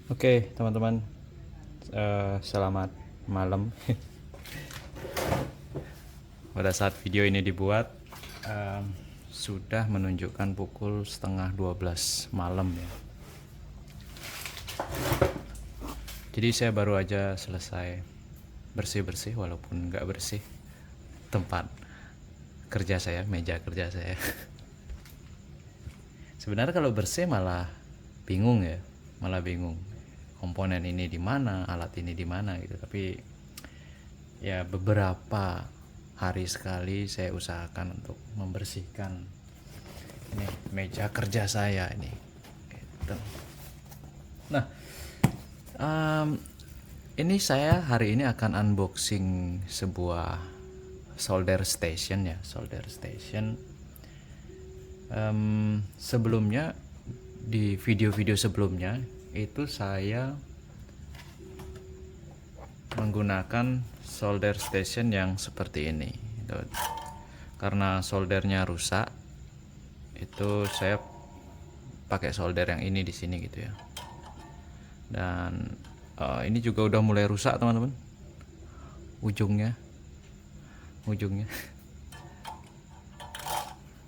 Oke, teman-teman, selamat malam. Pada saat video ini dibuat, sudah menunjukkan pukul setengah 12 malam ya. Jadi saya baru aja selesai bersih-bersih, walaupun nggak bersih tempat kerja saya, meja kerja saya. Sebenarnya kalau bersih malah bingung ya, malah bingung. Komponen ini di mana, alat ini di mana gitu. Tapi ya beberapa hari sekali saya usahakan untuk membersihkan ini meja kerja saya ini. Gitu. Nah, ini saya hari ini akan unboxing sebuah solder station ya, solder station. Sebelumnya di video-video sebelumnya itu saya menggunakan solder station yang seperti ini. Karena soldernya rusak, itu saya pakai solder yang ini di sini gitu ya. Dan ini juga udah mulai rusak teman-teman, ujungnya.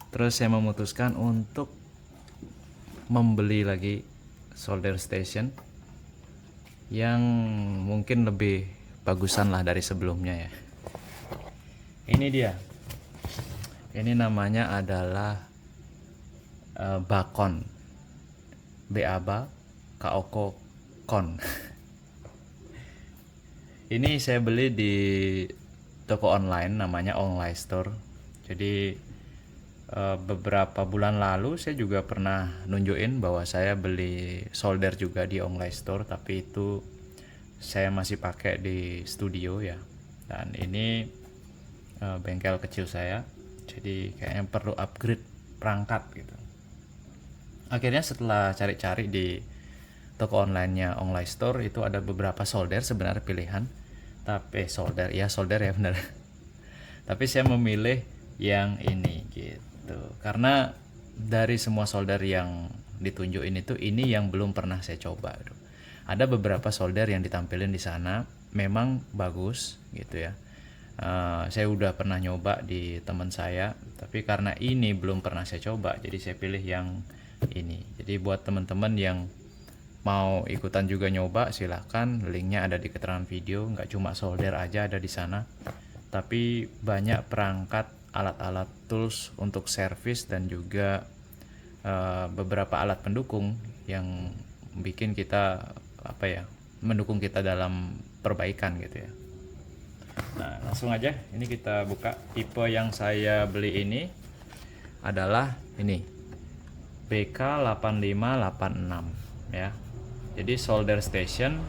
Terus saya memutuskan untuk membeli lagi solder station yang mungkin lebih bagusan lah dari sebelumnya ya. Ini dia. Ini namanya adalah Bakon. BABA Kaoko Kon. Ini saya beli di toko online namanya Online Store. Jadi beberapa bulan lalu saya juga pernah nunjukin bahwa saya beli solder juga di Online Store, tapi itu saya masih pakai di studio ya. Dan ini bengkel kecil saya, jadi kayaknya perlu upgrade perangkat gitu. Akhirnya setelah cari-cari di toko online-nya Online Store, itu ada beberapa solder sebenarnya pilihan. Tapi solder ya benar. Tapi saya memilih yang ini gitu. Karena dari semua solder yang ditunjukin ini yang belum pernah saya coba. Ada beberapa solder yang ditampilin di sana memang bagus gitu ya. Saya udah pernah nyoba di teman saya, tapi karena ini belum pernah saya coba, jadi saya pilih yang ini. Jadi buat teman-teman yang mau ikutan juga nyoba, silahkan, linknya ada di keterangan video. Nggak cuma solder aja ada di sana, tapi banyak perangkat, alat-alat tools untuk servis, dan juga beberapa alat pendukung yang bikin kita mendukung kita dalam perbaikan gitu ya. Nah, langsung aja ini kita buka. Tipe yang saya beli ini adalah ini BK8586 ya. Jadi solder station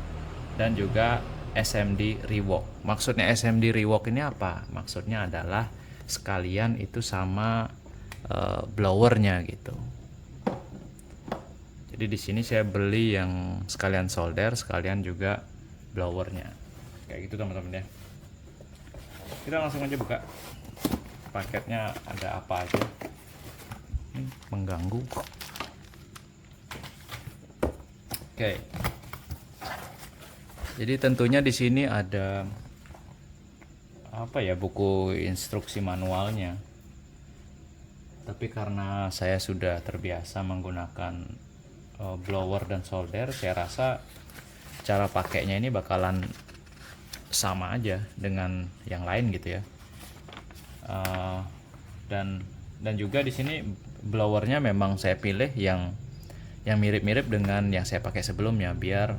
dan juga SMD rework. Maksudnya SMD rework ini apa? Maksudnya adalah sekalian itu sama blowernya gitu. Jadi di sini saya beli yang sekalian solder, sekalian juga blowernya. Kayak gitu teman-teman ya. Kita langsung aja buka. Paketnya ada apa aja? Mengganggu. Oke. Jadi tentunya di sini ada buku instruksi manualnya. Tapi karena saya sudah terbiasa menggunakan blower dan solder, saya rasa cara pakainya ini bakalan sama aja dengan yang lain gitu ya. Dan juga di sini blowernya memang saya pilih yang mirip-mirip dengan yang saya pakai sebelumnya, biar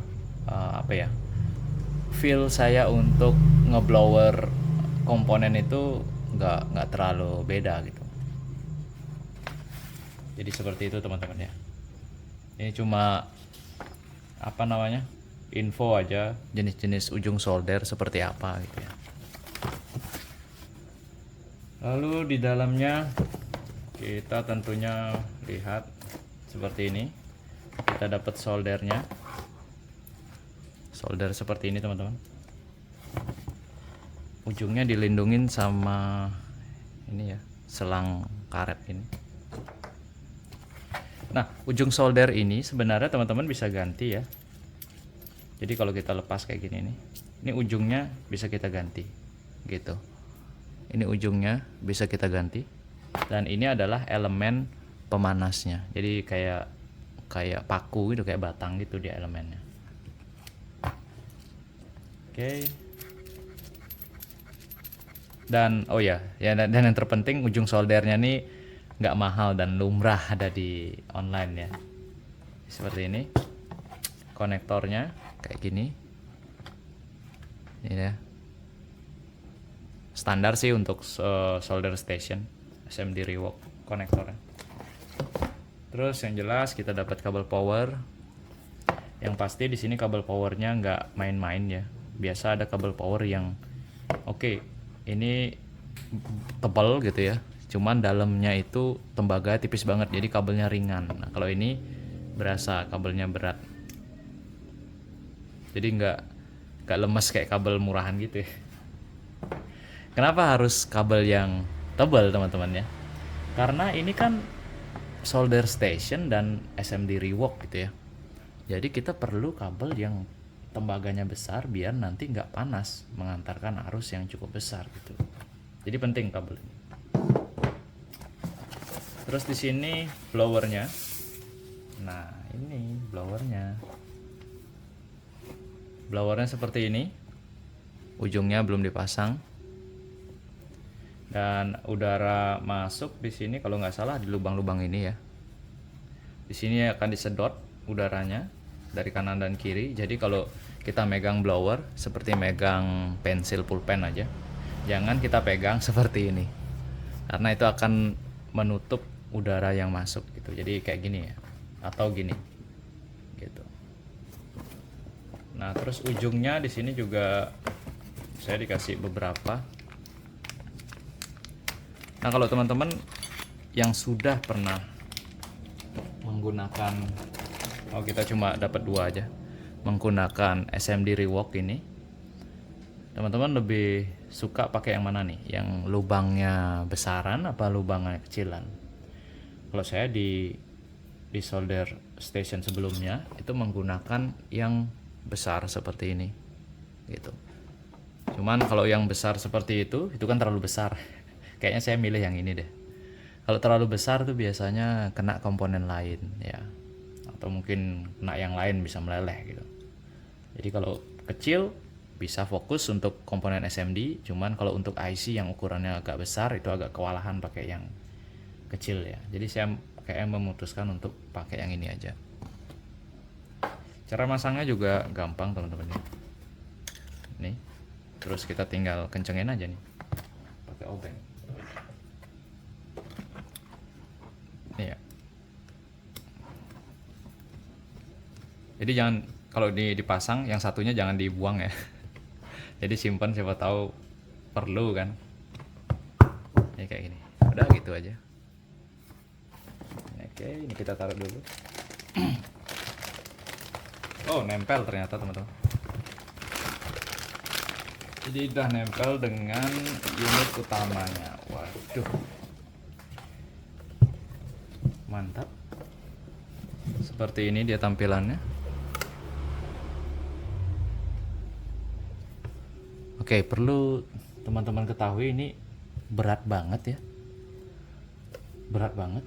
feel saya untuk ngeblower komponen itu nggak terlalu beda gitu. Jadi seperti itu teman-teman ya. Ini cuma info aja jenis-jenis ujung solder seperti apa gitu ya. Lalu di dalamnya kita tentunya lihat seperti ini. Kita dapat soldernya. Solder seperti ini teman-teman. Ujungnya dilindungin sama ini ya, selang karet ini. Nah, ujung solder ini sebenarnya teman-teman bisa ganti ya. Jadi kalau kita lepas kayak gini nih, ini ujungnya bisa kita ganti gitu. Ini ujungnya bisa kita ganti, dan ini adalah elemen pemanasnya. Jadi kayak paku gitu, kayak batang gitu dia elemennya. Oke. Dan oh ya, dan yang terpenting ujung soldernya nih nggak mahal dan lumrah ada di online ya. Seperti ini. Konektornya kayak gini. Ini ya. Standar sih untuk solder station SMD Rewok konektornya. Terus yang jelas kita dapat kabel power. Yang pasti di sini kabel powernya nggak main-main ya. Biasa ada kabel power yang oke, ini tebal gitu ya. Cuman dalamnya itu tembaga tipis banget, jadi kabelnya ringan. Nah, kalau ini berasa kabelnya berat. Jadi nggak lemes kayak kabel murahan gitu ya. Kenapa harus kabel yang tebal teman-teman ya? Karena ini kan solder station dan SMD Rewok gitu ya. Jadi kita perlu kabel yang tembaganya besar biar nanti nggak panas mengantarkan arus yang cukup besar gitu. Jadi penting kabel ini. Terus di sini blowernya. Nah, ini blowernya. Blowernya seperti ini. Ujungnya belum dipasang. Dan udara masuk di sini kalau nggak salah di lubang-lubang ini ya. Di sini akan disedot udaranya dari kanan dan kiri. Jadi kalau kita megang blower seperti megang pensil pulpen aja. Jangan kita pegang seperti ini. Karena itu akan menutup udara yang masuk gitu. Jadi kayak gini ya. Atau gini. Gitu. Nah, terus ujungnya di sini juga saya dikasih beberapa. Nah, kalau teman-teman yang sudah pernah menggunakan, oh kita cuma dapat 2 aja, menggunakan SMD Rewok ini, teman-teman lebih suka pakai yang mana nih? Yang lubangnya besaran apa lubangnya kecilan? Kalau saya di solder station sebelumnya itu menggunakan yang besar seperti ini gitu. Cuman kalau yang besar seperti itu kan terlalu besar. Kayaknya saya milih yang ini deh. Kalau terlalu besar tuh biasanya kena komponen lain ya, atau mungkin kena yang lain bisa meleleh gitu. Jadi kalau kecil bisa fokus untuk komponen SMD, cuman kalau untuk IC yang ukurannya agak besar itu agak kewalahan pakai yang kecil ya. Jadi saya kayak memutuskan untuk pakai yang ini aja. Cara masangnya juga gampang teman-teman ya. Nih, terus kita tinggal kencengin aja nih pakai obeng. Nih ya. Jadi jangan, kalau dipasang yang satunya jangan dibuang ya. Jadi simpan, siapa tahu perlu kan. Ini kayak gini. Udah gitu aja. Oke, ini kita taruh dulu. Oh, nempel ternyata teman-teman. Jadi udah nempel dengan unit utamanya. Waduh. Mantap. Seperti ini dia tampilannya. Oke, perlu teman-teman ketahui ini berat banget ya. Berat banget.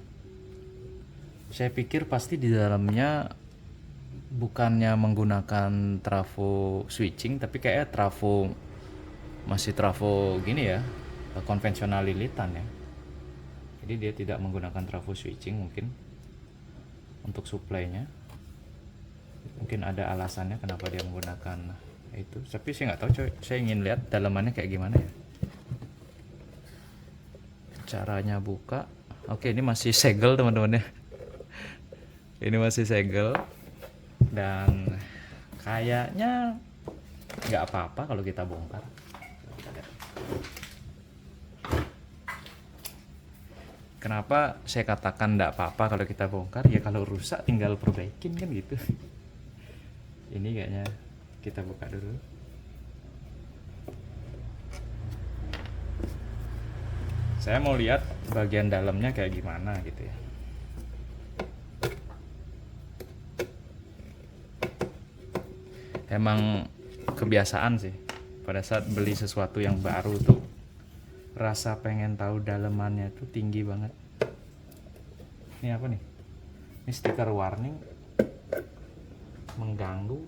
Saya pikir pasti di dalamnya bukannya menggunakan trafo switching, tapi kayak masih trafo gini ya, konvensional lilitan ya. Jadi dia tidak menggunakan trafo switching mungkin untuk supply-nya. Mungkin ada alasannya kenapa dia menggunakan itu. Tapi saya nggak tahu, coy. Saya ingin lihat dalamannya kayak gimana ya. Caranya buka. Oke, ini masih segel teman-teman ya. Ini masih segel. Dan kayaknya nggak apa-apa kalau kita bongkar. Kenapa saya katakan nggak apa-apa kalau kita bongkar? Ya kalau rusak tinggal perbaikin kan gitu. Ini kayaknya kita buka dulu. Saya mau lihat bagian dalamnya kayak gimana gitu ya. Emang kebiasaan sih, pada saat beli sesuatu yang baru tuh rasa pengen tahu dalemannya tuh tinggi banget. Ini apa nih? Ini stiker warning mengganggu.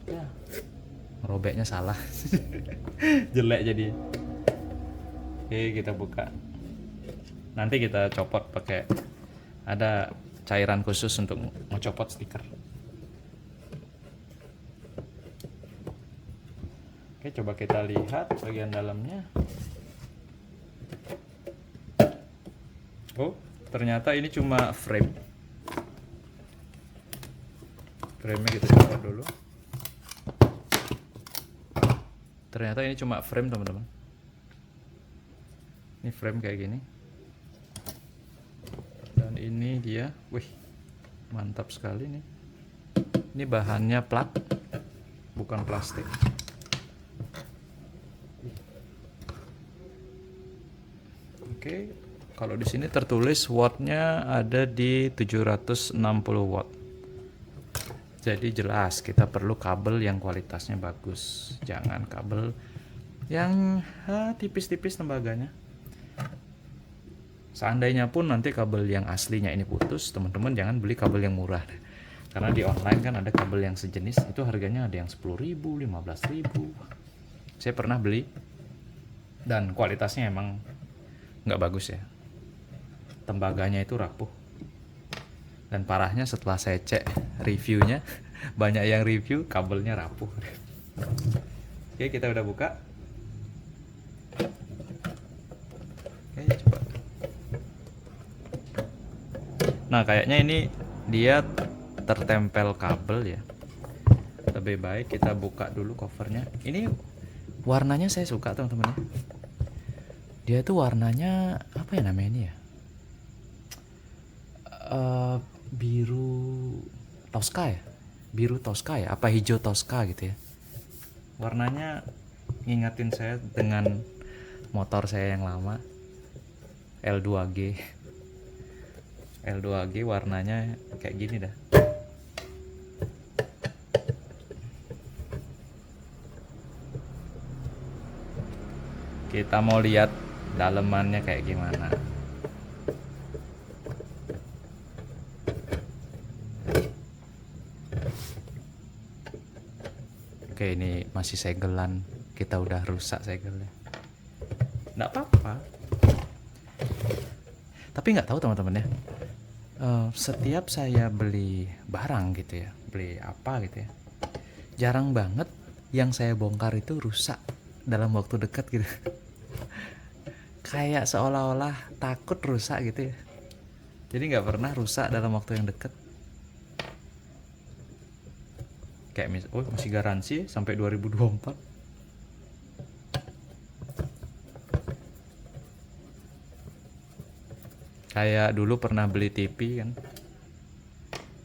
Ya, robeknya salah. Jelek jadi. Oke, kita buka. Nanti kita copot pakai, ada cairan khusus untuk ngecopot stiker. Oke, coba kita lihat bagian dalamnya. Oh, ternyata ini cuma frame. Frame-nya kita copot dulu. Ternyata ini cuma frame, teman-teman. Ini frame kayak gini. Dan ini dia, wih, mantap sekali nih. Ini bahannya plat, bukan plastik. Oke, kalau di sini tertulis wattnya ada di 760 watt. Jadi jelas kita perlu kabel yang kualitasnya bagus, jangan kabel yang tipis-tipis tembaganya. Seandainya pun nanti kabel yang aslinya ini putus, teman-teman jangan beli kabel yang murah. Karena di online kan ada kabel yang sejenis, itu harganya ada yang 10.000, 15.000. Saya pernah beli dan kualitasnya emang nggak bagus ya. Tembaganya itu rapuh. Dan parahnya setelah saya cek reviewnya, banyak yang review kabelnya rapuh. Oke, kita udah buka. Oke, coba. Nah, kayaknya ini dia tertempel kabel ya. Lebih baik kita buka dulu covernya. Ini warnanya saya suka, teman-teman. Dia tuh warnanya apa ya namanya ini ya? Biru Tosca ya? Biru Tosca ya? Apa hijau Tosca gitu ya? Warnanya ngingetin saya dengan motor saya yang lama, L2G. L2G warnanya kayak gini dah. Kita mau lihat dalemannya kayak gimana. Oke, ini masih segelan. Kita udah rusak segelnya. Nggak apa-apa. Tapi nggak tahu teman-teman ya. Setiap saya beli barang gitu ya, beli apa gitu ya, jarang banget yang saya bongkar itu rusak dalam waktu dekat gitu. Kayak seolah-olah takut rusak gitu ya. Jadi nggak pernah rusak dalam waktu yang dekat. Kayak masih garansi sampai 2024. Kayak dulu pernah beli TV kan,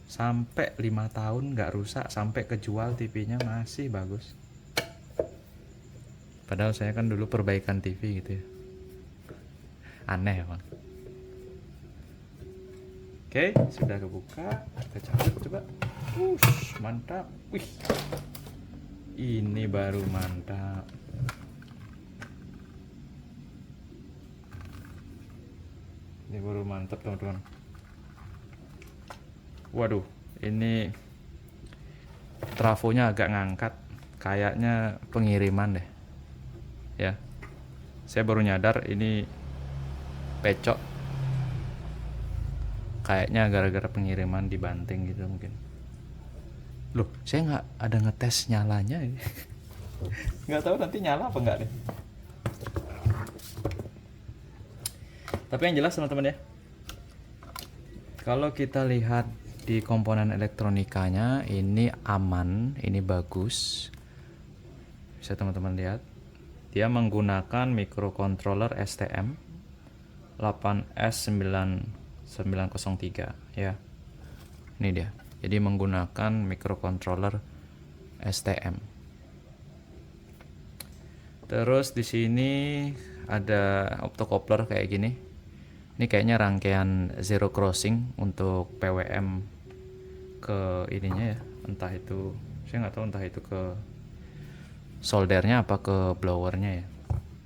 sampai 5 tahun nggak rusak, sampai kejual TV-nya masih bagus. Padahal saya kan dulu perbaikan TV gitu ya. Aneh emang. Oke, sudah kebuka. Kita cabut coba. Mantap. Wih, ini baru mantap. Ini baru mantap teman-teman. Waduh, ini trafonya agak ngangkat. Kayaknya pengiriman deh. Ya, saya baru nyadar ini pecok. Kayaknya gara-gara pengiriman dibanting gitu mungkin. Loh, saya nggak ada ngetes nyalanya. Nggak tahu nanti nyala apa nggak nih. Tapi yang jelas teman-teman ya, kalau kita lihat di komponen elektronikanya ini aman, ini bagus. Bisa teman-teman lihat. Dia menggunakan microcontroller STM 8S9903 ya. Ini dia. Jadi menggunakan microcontroller STM. Terus di sini ada optocoupler kayak gini. Ini kayaknya rangkaian zero crossing untuk PWM ke ininya ya, entah itu saya nggak tahu, entah itu ke soldernya apa ke blowernya ya,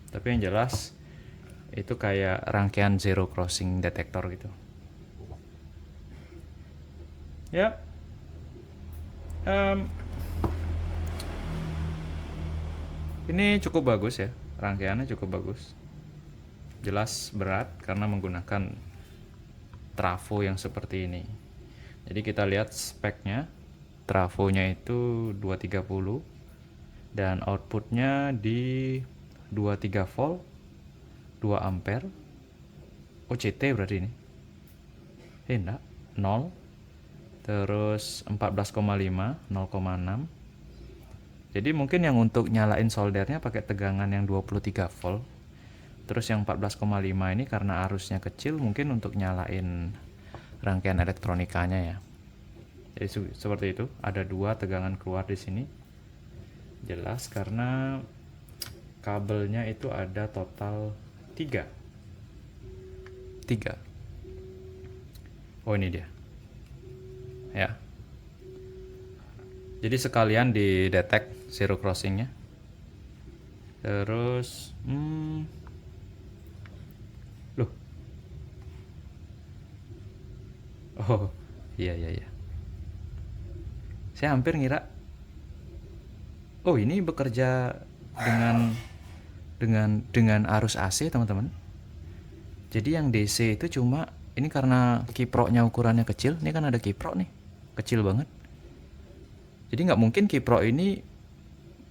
tapi yang jelas itu kayak rangkaian zero crossing detektor gitu ya. Ini cukup bagus ya, rangkaiannya cukup bagus, jelas berat karena menggunakan trafo yang seperti ini. Jadi kita lihat speknya, trafonya itu 230 dan outputnya di 23 volt 2 ampere. OCT berarti ini enggak 0, terus 14,5 0,6. Jadi mungkin yang untuk nyalain soldernya pakai tegangan yang 23 volt. Terus yang 14,5 ini karena arusnya kecil, mungkin untuk nyalain rangkaian elektronikanya ya. Jadi seperti itu, ada 2 tegangan keluar di sini. Jelas karena kabelnya itu ada total 3. Oh ini dia. Ya. Jadi sekalian didetek zero crossingnya. Terus loh. Oh, iya. Saya hampir ngira, oh ini bekerja dengan arus AC, teman-teman. Jadi yang DC itu cuma ini karena kiproknya ukurannya kecil. Ini kan ada kiprok nih, kecil banget. Jadi nggak mungkin kiprok ini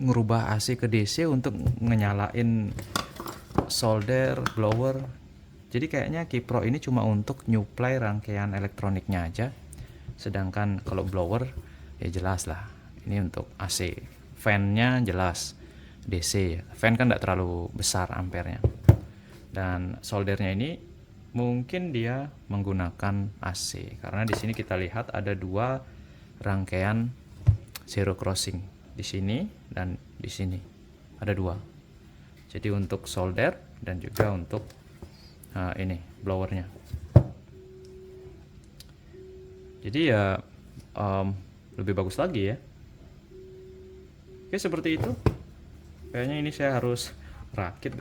ngerubah AC ke DC untuk ngenyalain solder, blower. Jadi kayaknya kiprok ini cuma untuk nyuplai rangkaian elektroniknya aja. Sedangkan kalau blower ya jelas lah, ini untuk AC. Fan-nya jelas DC. Fan kan nggak terlalu besar ampernya. Dan soldernya ini mungkin dia menggunakan AC karena di sini kita lihat ada 2 rangkaian zero crossing di sini dan di sini ada 2. Jadi untuk solder dan juga untuk ini blowernya. Jadi ya lebih bagus lagi ya. Oke, seperti itu. Kayaknya ini saya harus rakit.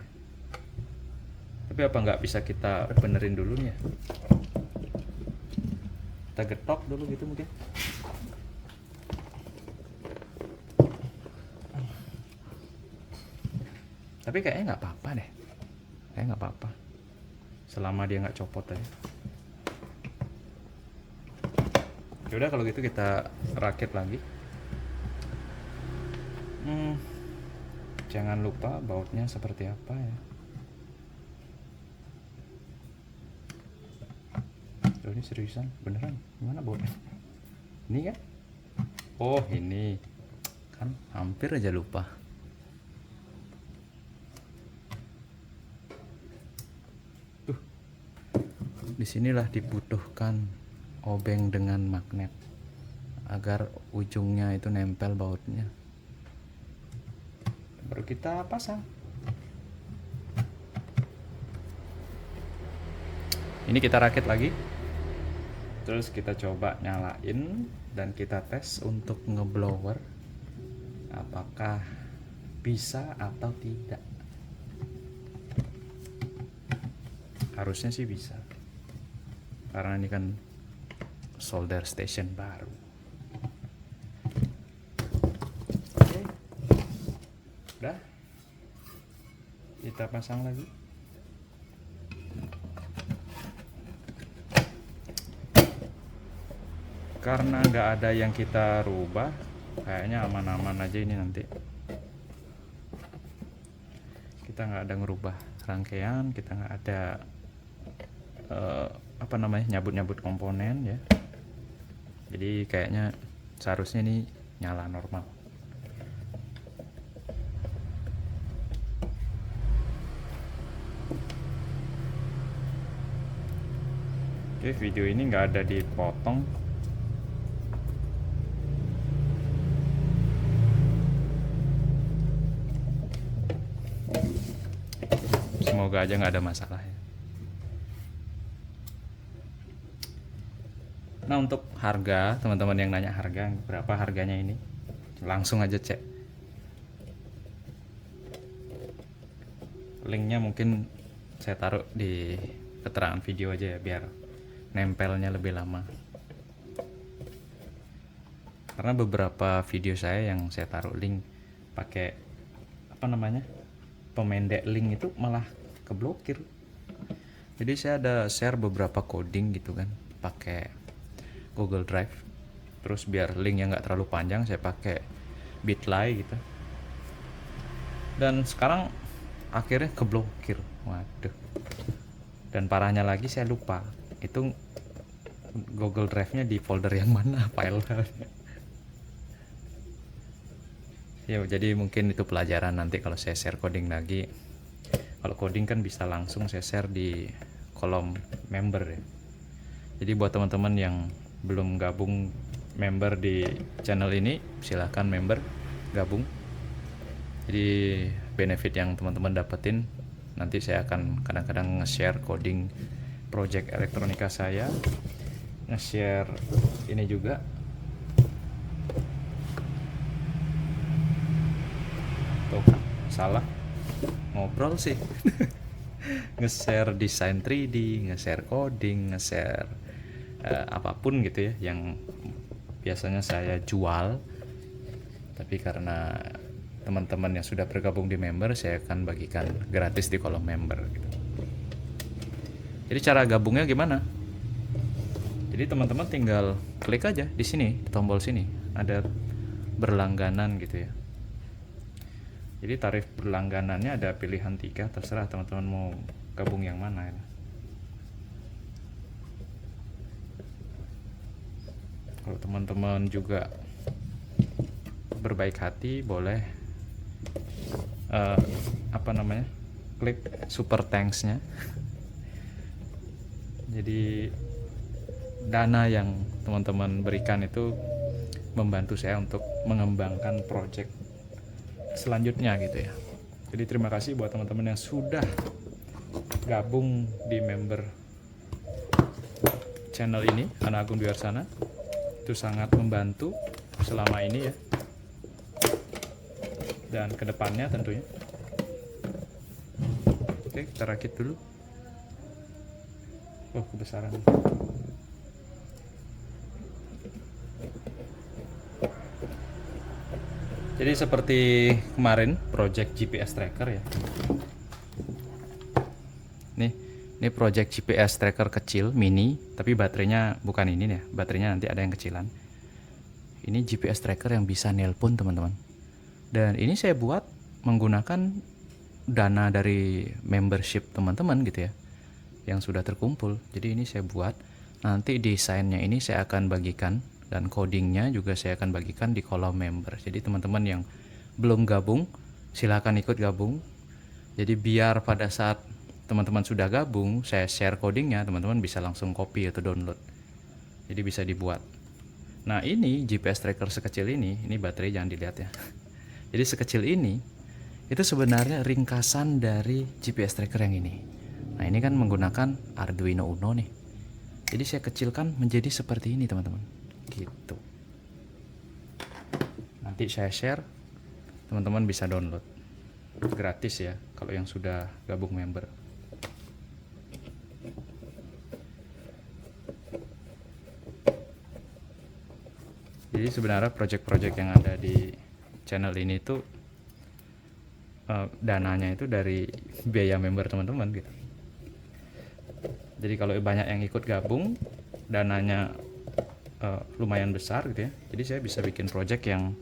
Tapi apa nggak bisa kita benerin dulu nih ya? Kita getok dulu gitu mungkin. Tapi kayaknya nggak apa-apa deh. Kayaknya nggak apa-apa. Selama dia nggak copot aja. Yaudah kalau gitu kita rakit lagi. Jangan lupa bautnya seperti apa ya. Tuh, ini seriusan beneran. Gimana bautnya? Ini kan? Oh ini kan hampir aja lupa. Disinilah dibutuhkan obeng dengan magnet agar ujungnya itu nempel bautnya. Baru kita pasang. Ini kita rakit lagi. Terus kita coba nyalain dan kita tes untuk ngeblower apakah bisa atau tidak. Harusnya sih bisa. Karena ini kan solder station baru. Oke. Udah. Kita pasang lagi. Karena nggak ada yang kita rubah, kayaknya aman-aman aja ini nanti. Kita nggak ada ngerubah rangkaian, kita nggak ada nyabut-nyabut komponen ya. Jadi kayaknya seharusnya ini nyala normal. Oke, video ini nggak ada dipotong. Semoga aja nggak ada masalah ya. Nah, untuk harga, teman-teman yang nanya harga, berapa harganya ini? Langsung aja cek. Linknya mungkin saya taruh di keterangan video aja ya, biar nempelnya lebih lama. Karena beberapa video saya yang saya taruh link pakai apa namanya, pemendek link itu malah keblokir. Jadi saya ada share beberapa coding gitu kan, pakai Google Drive. Terus biar linknya nggak terlalu panjang, saya pakai Bitly gitu. Dan sekarang akhirnya keblokir. Waduh. Dan parahnya lagi saya lupa itu Google Drive-nya di folder yang mana file-filenya. Ya, jadi mungkin itu pelajaran nanti kalau saya share coding lagi. Kalau coding kan bisa langsung saya share di kolom member ya. Jadi buat teman-teman yang belum gabung member di channel ini, silahkan member gabung. Jadi benefit yang teman-teman dapetin, nanti saya akan kadang-kadang nge-share coding project elektronika saya, nge-share ini juga tuh, salah ngobrol sih. Nge-share desain 3D, nge-share coding, nge-share apapun gitu ya yang biasanya saya jual, tapi karena teman-teman yang sudah bergabung di member, saya akan bagikan gratis di kolom member gitu. Jadi cara gabungnya gimana? Jadi teman-teman tinggal klik aja di sini, tombol sini ada berlangganan gitu ya. Jadi tarif berlangganannya ada pilihan 3, terserah teman-teman mau gabung yang mana ya. Kalau teman-teman juga berbaik hati, boleh klik super thanks-nya. Jadi dana yang teman-teman berikan itu membantu saya untuk mengembangkan project selanjutnya gitu ya. Jadi terima kasih buat teman-teman yang sudah gabung di member channel ini, Ana Agung Dwiarsana. Itu sangat membantu selama ini ya, dan kedepannya tentunya. Oke, kita rakit dulu. Oh, kebesaran. Jadi seperti kemarin project GPS tracker ya. Ini project GPS tracker kecil mini, tapi baterainya bukan ini ya, baterainya nanti ada yang kecilan. Ini GPS tracker yang bisa nelpon teman-teman. Dan ini saya buat menggunakan dana dari membership teman-teman gitu ya, yang sudah terkumpul. Jadi ini saya buat, nanti desainnya ini saya akan bagikan, dan codingnya juga saya akan bagikan di kolom member. Jadi teman-teman yang belum gabung, silahkan ikut gabung. Jadi biar pada saat teman-teman sudah gabung, saya share codingnya, teman-teman bisa langsung copy atau download. Jadi bisa dibuat. Nah, ini GPS tracker sekecil ini baterai jangan dilihat ya. Jadi sekecil ini, itu sebenarnya ringkasan dari GPS tracker yang ini. Nah, ini kan menggunakan Arduino Uno nih. Jadi saya kecilkan menjadi seperti ini teman-teman. Gitu. Nanti saya share, teman-teman bisa download. Gratis ya, kalau yang sudah gabung member. Jadi sebenarnya project-project yang ada di channel ini tuh dananya itu dari biaya member teman-teman gitu. Jadi kalau banyak yang ikut gabung, dananya lumayan besar gitu ya. Jadi saya bisa bikin project yang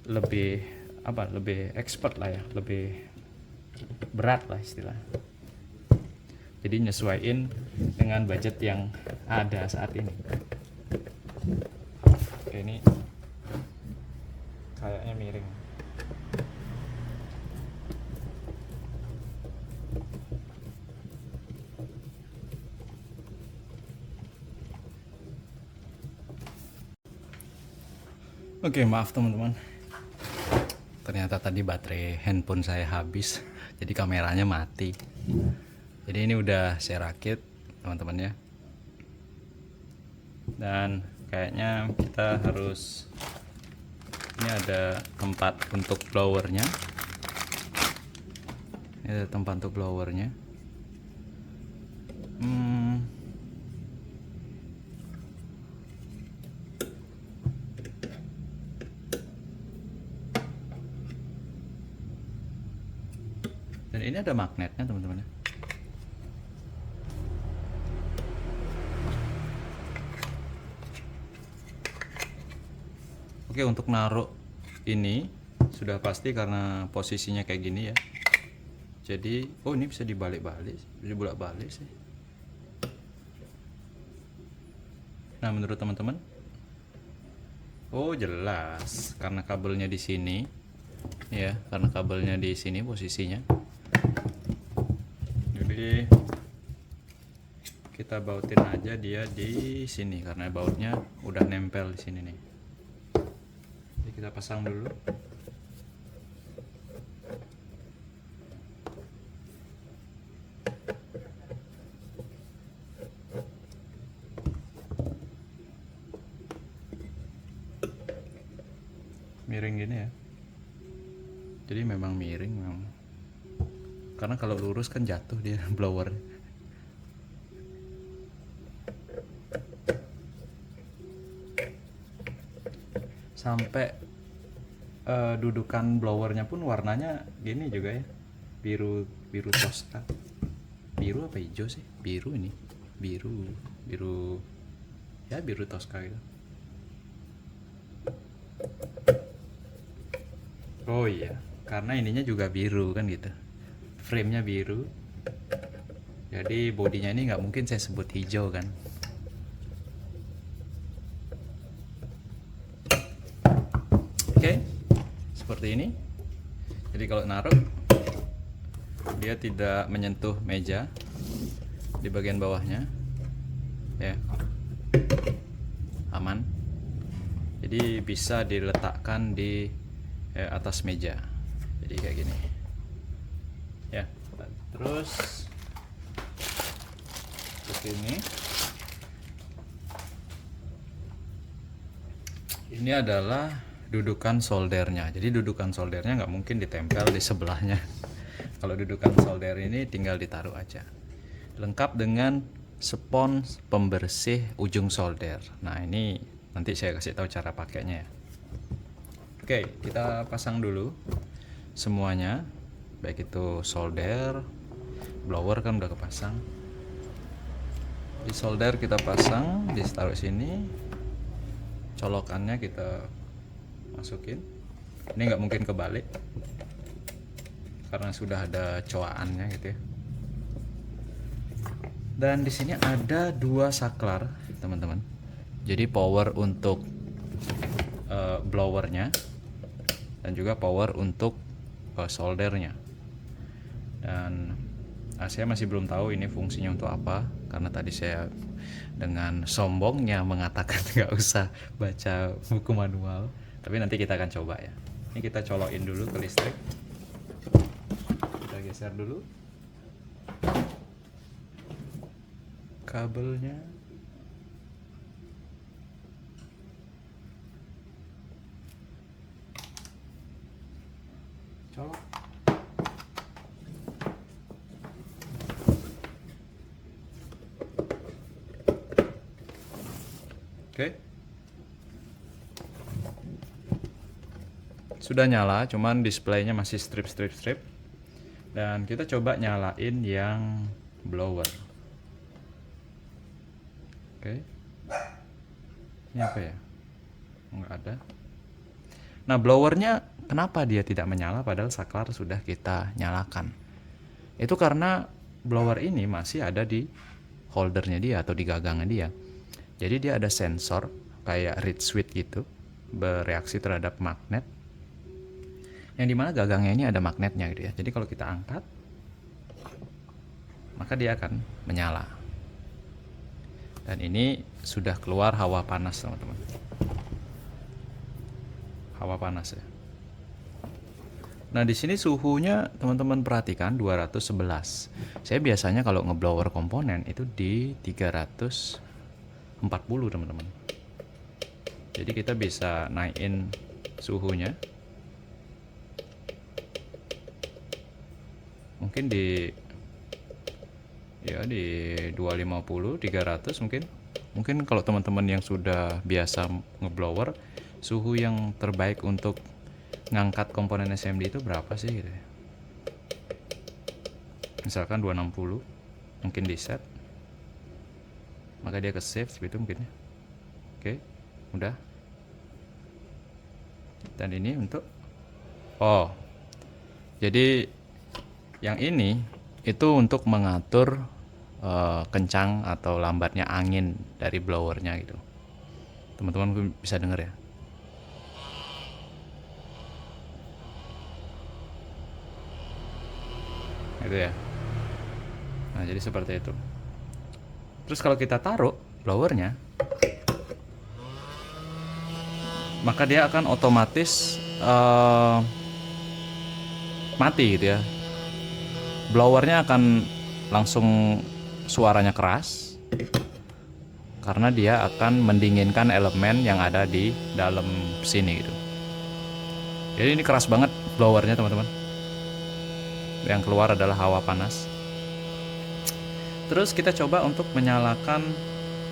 lebih lebih expert lah ya, lebih berat lah istilah. Jadi nyesuaiin dengan budget yang ada saat ini. Oke, ini kayaknya miring. Oke, maaf teman-teman. Ternyata tadi baterai handphone saya habis, jadi kameranya mati. Jadi ini udah saya rakit teman-teman ya. Dan kayaknya kita harus, ini ada tempat untuk blowernya, ini ada tempat untuk blowernya. Dan ini ada magnetnya teman-teman ya. Oke, untuk naruh ini sudah pasti karena posisinya kayak gini ya. Jadi, oh ini bisa dibalik-balik, bisa bolak-balik sih. Nah, menurut teman-teman, oh jelas karena kabelnya di sini, ya, karena kabelnya di sini posisinya. Jadi kita bautin aja dia di sini karena bautnya udah nempel di sini nih. Kita pasang dulu. Miring gini ya. Jadi memang miring memang. Karena kalau lurus kan jatuh dia blower. Sampai dudukan blowernya pun warnanya gini juga ya, biru toska. Biru apa hijau sih? Biru ini, biru ya, biru toska gitu. Oh iya, karena ininya juga biru kan gitu, framenya biru, jadi bodinya ini nggak mungkin saya sebut hijau kan. Oke, seperti ini. Jadi kalau naruh dia tidak menyentuh meja di bagian bawahnya ya, aman. Jadi bisa diletakkan di atas meja, jadi kayak gini ya. Terus seperti ini adalah dudukan soldernya. Jadi dudukan soldernya nggak mungkin ditempel di sebelahnya. Kalau dudukan solder ini tinggal ditaruh aja. Lengkap dengan spons pembersih ujung solder. Nah ini nanti saya kasih tahu cara pakainya ya. Oke, kita pasang dulu semuanya, baik itu solder, blower kan udah kepasang. Di solder kita pasang, ditaruh sini, colokannya kita masukin. Ini nggak mungkin kebalik karena sudah ada coaannya gitu ya. Dan di sini ada 2 saklar teman-teman. Jadi power untuk blowernya dan juga power untuk soldernya. Dan saya masih belum tahu ini fungsinya untuk apa, karena tadi saya dengan sombongnya mengatakan nggak usah baca buku manual, tapi nanti kita akan coba ya. Ini kita colokin dulu ke listrik, kita geser dulu kabelnya. Colok. Oke. Sudah nyala, cuman displaynya masih strip. Dan kita coba nyalain yang blower. Oke. Ini apa ya? Enggak ada. Nah, blowernya kenapa dia tidak menyala padahal saklar sudah kita nyalakan? Itu karena blower ini masih ada di holdernya dia atau di gagangnya dia. Jadi dia ada sensor kayak reed switch gitu, bereaksi terhadap magnet, yang dimana gagangnya ini ada magnetnya gitu ya. Jadi kalau kita angkat, maka dia akan menyala. Dan ini sudah keluar hawa panas teman-teman. Hawa panas ya. Nah di sini suhunya teman-teman perhatikan 211. Saya biasanya kalau ngeblower komponen itu di 340 40 teman-teman. Jadi kita bisa naikin suhunya mungkin di 250, 300 mungkin kalau teman-teman yang sudah biasa ngeblower, suhu yang terbaik untuk ngangkat komponen SMD itu berapa sih gitu ya. Misalkan 260 mungkin di set, maka dia ke save gitu mungkin ya. Oke, udah. Dan ini untuk jadi yang ini itu untuk mengatur kencang atau lambatnya angin dari blowernya gitu. Teman-teman bisa denger ya. Gitu ya. Nah, jadi seperti itu. Terus kalau kita taruh blowernya, maka dia akan otomatis mati gitu ya. Blowernya akan langsung suaranya keras karena dia akan mendinginkan elemen yang ada di dalam sini gitu. Jadi ini keras banget blowernya teman-teman. Yang keluar adalah hawa panas. Terus kita coba untuk menyalakan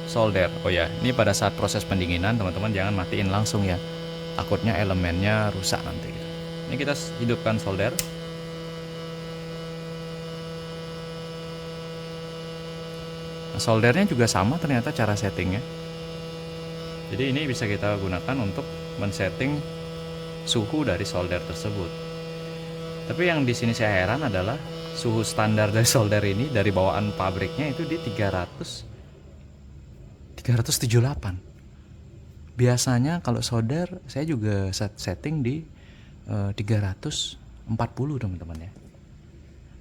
solder. Oh ya, ini pada saat proses pendinginan teman-teman jangan matiin langsung ya. Takutnya elemennya rusak nanti gitu. Ini kita hidupkan solder. Nah, soldernya juga sama ternyata cara settingnya. Jadi ini bisa kita gunakan untuk men-setting suhu dari solder tersebut. Tapi yang di sini saya heran adalah suhu standar dari solder ini dari bawaan pabriknya itu di 378. Biasanya kalau solder saya juga setting di 340 teman-teman ya.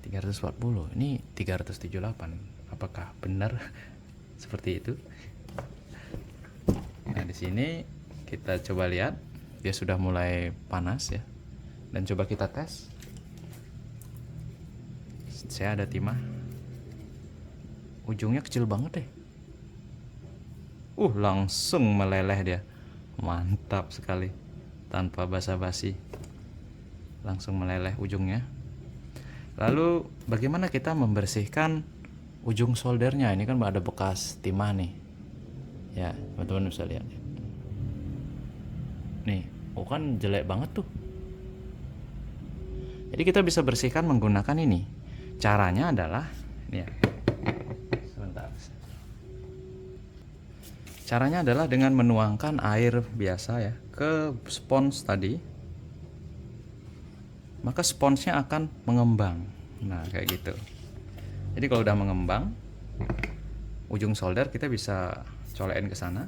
340. Ini 378. Apakah benar seperti itu? Nah, di sini kita coba lihat dia sudah mulai panas ya. Dan coba kita tes. Saya ada timah. Ujungnya kecil banget deh. Langsung meleleh dia. Mantap sekali. Tanpa basa-basi. Langsung meleleh ujungnya. Lalu bagaimana kita membersihkan ujung soldernya? Ini kan ada bekas timah nih. Ya, teman-teman bisa lihat. Nih, kan jelek banget tuh. Jadi kita bisa bersihkan menggunakan ini. Caranya adalah ini ya. Sebentar. Caranya adalah dengan menuangkan air biasa ya ke spons tadi. Maka sponsnya akan mengembang. Nah, kayak gitu. Jadi kalau udah mengembang, ujung solder kita bisa colekin ke sana.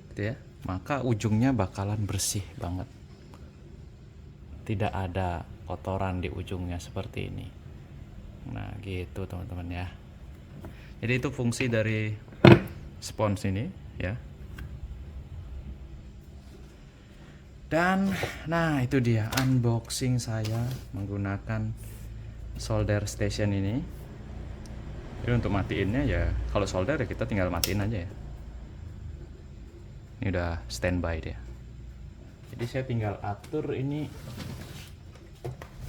Gitu ya. Maka ujungnya bakalan bersih banget. Tidak ada kotoran di ujungnya seperti ini. Nah, gitu teman-teman ya. Jadi itu fungsi dari spons ini ya. Dan nah itu dia unboxing saya menggunakan solder station ini. Jadi untuk matiinnya ya kalau solder ya kita tinggal matiin aja ya. Ini udah standby dia. Jadi saya tinggal atur ini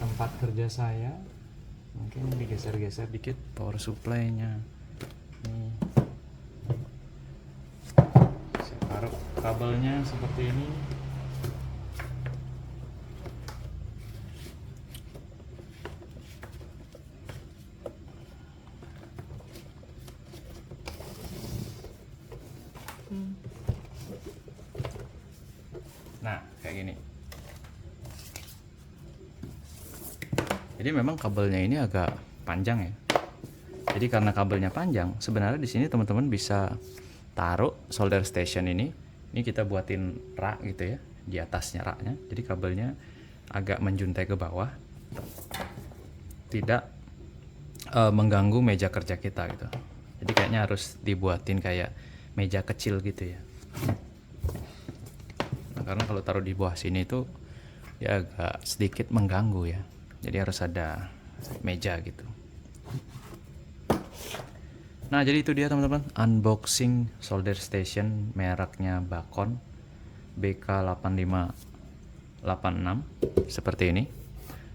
tempat kerja saya. Mungkin digeser-geser dikit power supply-nya. Nih. Saya taruh kabelnya seperti ini. Nah, kayak gini. Jadi memang kabelnya ini agak panjang ya. Jadi karena kabelnya panjang, sebenarnya di sini teman-teman bisa taruh solder station ini. Ini kita buatin rak gitu ya, di atasnya raknya. Jadi kabelnya agak menjuntai ke bawah. Tidak mengganggu meja kerja kita gitu. Jadi kayaknya harus dibuatin kayak meja kecil gitu ya. Nah, karena kalau taruh di bawah sini itu ya agak sedikit mengganggu ya. Jadi harus ada meja gitu. Nah, jadi itu dia teman-teman, unboxing solder station mereknya Bakon BK8586 seperti ini.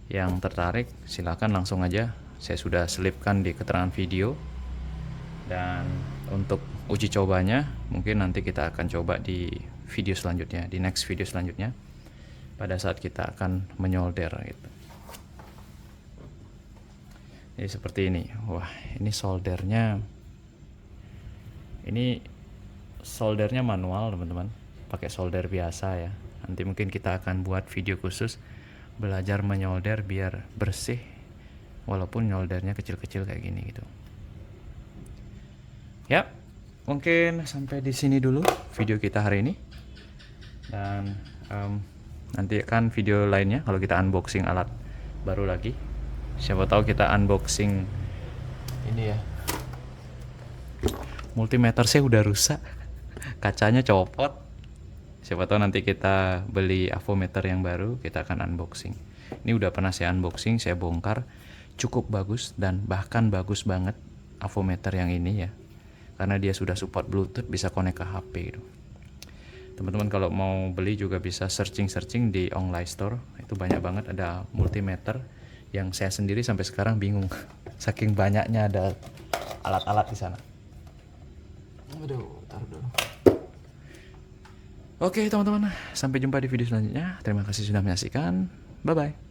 Yang tertarik silakan langsung aja, saya sudah selipkan di keterangan video. Dan untuk uji cobanya mungkin nanti kita akan coba di video selanjutnya, di next video selanjutnya, pada saat kita akan menyolder gitu. Jadi seperti ini. Wah, ini soldernya manual teman-teman, pakai solder biasa ya. Nanti mungkin kita akan buat video khusus belajar menyolder biar bersih walaupun nyoldernya kecil-kecil kayak gini gitu. Ya, mungkin sampai di sini dulu video kita hari ini. Dan nanti kan video lainnya kalau kita unboxing alat baru lagi. Siapa tahu kita unboxing ini ya. Multimeter saya udah rusak, kacanya copot. Siapa tahu nanti kita beli avometer yang baru, kita akan unboxing. Ini udah pernah saya unboxing, saya bongkar, cukup bagus dan bahkan bagus banget avometer yang ini ya, karena dia sudah support Bluetooth, bisa connect ke HP gitu. Teman-teman kalau mau beli juga bisa searching di online store, itu banyak banget ada multimeter yang saya sendiri sampai sekarang bingung saking banyaknya ada alat-alat di sana. Aduh, taruh dulu. Oke teman-teman, sampai jumpa di video selanjutnya. Terima kasih sudah menyaksikan. Bye-bye.